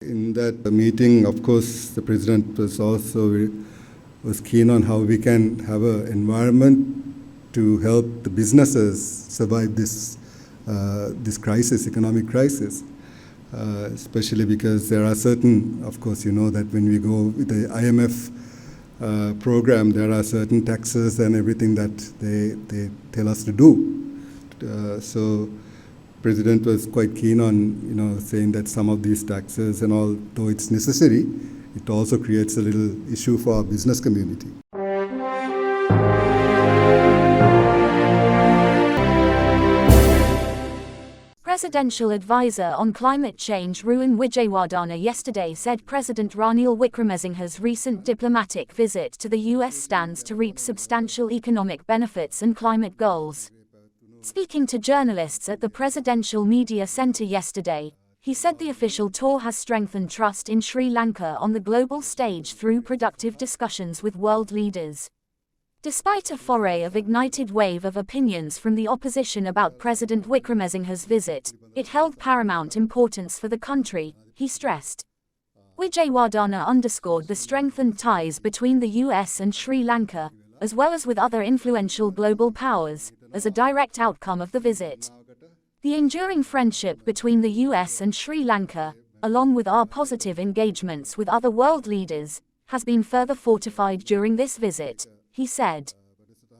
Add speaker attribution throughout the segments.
Speaker 1: In that meeting, of course, the president was keen on how we can have an environment to help the businesses survive this crisis, economic crisis. Especially because there are certain, of course, you know that when we go with the IMF program, there are certain taxes and everything that they tell us to do. So President was quite keen on, saying that some of these taxes and all, though it's necessary, it also creates a little issue for our business community.
Speaker 2: Presidential advisor on climate change Ruwan Wijewardene yesterday said President Ranil Wickremesinghe's recent diplomatic visit to the US stands to reap substantial economic benefits and climate goals. Speaking to journalists at the Presidential Media Center yesterday, he said the official tour has strengthened trust in Sri Lanka on the global stage through productive discussions with world leaders. Despite a foray of ignited wave of opinions from the opposition about President Wickremesinghe's visit, it held paramount importance for the country, he stressed. Wijewardene underscored the strengthened ties between the US and Sri Lanka, as well as with other influential global powers, as a direct outcome of the visit. The enduring friendship between the US and Sri Lanka, along with our positive engagements with other world leaders, has been further fortified during this visit, he said.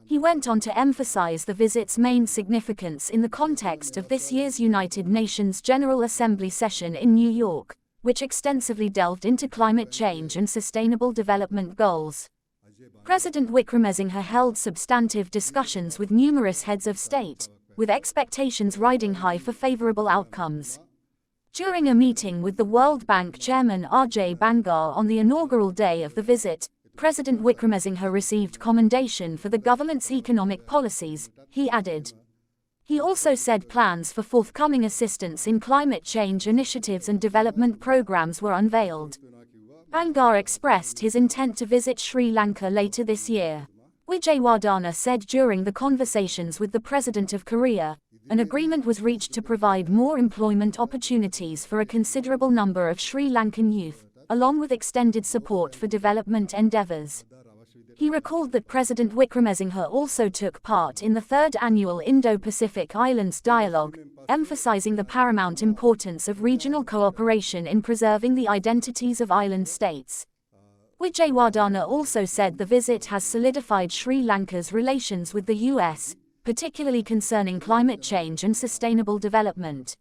Speaker 2: He went on to emphasize the visit's main significance in the context of this year's United Nations General Assembly session in New York, which extensively delved into climate change and sustainable development goals. President Wickremesinghe held substantive discussions with numerous heads of state, with expectations riding high for favorable outcomes. During a meeting with the World Bank chairman Ajay Bangar on the inaugural day of the visit, President Wickremesinghe received commendation for the government's economic policies, he added. He also said plans for forthcoming assistance in climate change initiatives and development programs were unveiled. Bangar expressed his intent to visit Sri Lanka later this year. Wijewardene said during the conversations with the President of Korea, an agreement was reached to provide more employment opportunities for a considerable number of Sri Lankan youth, along with extended support for development endeavors. He recalled that President Wickremesinghe also took part in the third annual Indo-Pacific Islands Dialogue, emphasizing the paramount importance of regional cooperation in preserving the identities of island states. Wijewardene also said the visit has solidified Sri Lanka's relations with the US, particularly concerning climate change and sustainable development.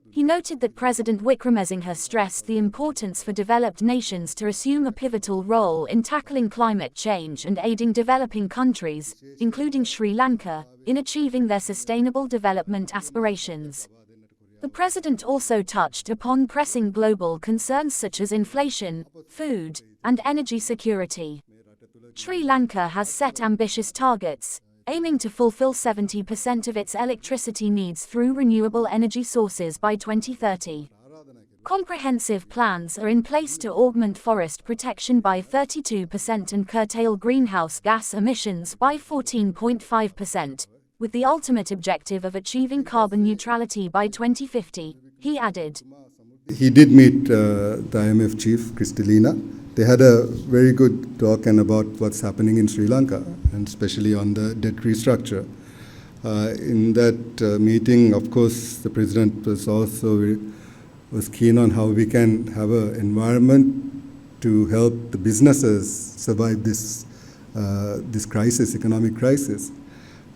Speaker 2: He noted that President Wickremesinghe stressed the importance for developed nations to assume a pivotal role in tackling climate change and aiding developing countries, including Sri Lanka, in achieving their sustainable development aspirations. The president also touched upon pressing global concerns such as inflation, food, and energy security. Sri Lanka has set ambitious targets, aiming to fulfill 70% of its electricity needs through renewable energy sources by 2030. Comprehensive plans are in place to augment forest protection by 32% and curtail greenhouse gas emissions by 14.5%, with the ultimate objective of achieving carbon neutrality by 2050, he added.
Speaker 1: He did meet the IMF chief, Kristalina. They had a very good talk about what's happening in Sri Lanka, and especially on the debt restructure. In that meeting, of course, the president was keen on how we can have an environment to help the businesses survive this crisis, economic crisis.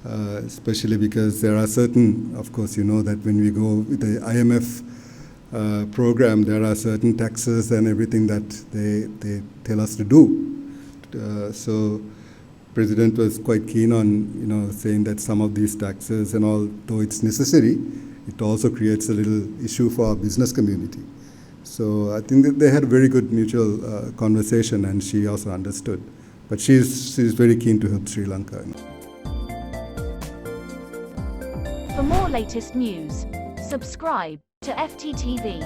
Speaker 1: Especially because there are certain, of course, you know that when we go with the IMF program, there are certain taxes and everything that they tell us to do. So President was quite keen on, saying that some of these taxes and all, though it's necessary, it also creates a little issue for our business community. So I think that they had a very good mutual conversation, and she also understood. But she's very keen to help Sri Lanka.
Speaker 2: For more latest news, subscribe to FTTV.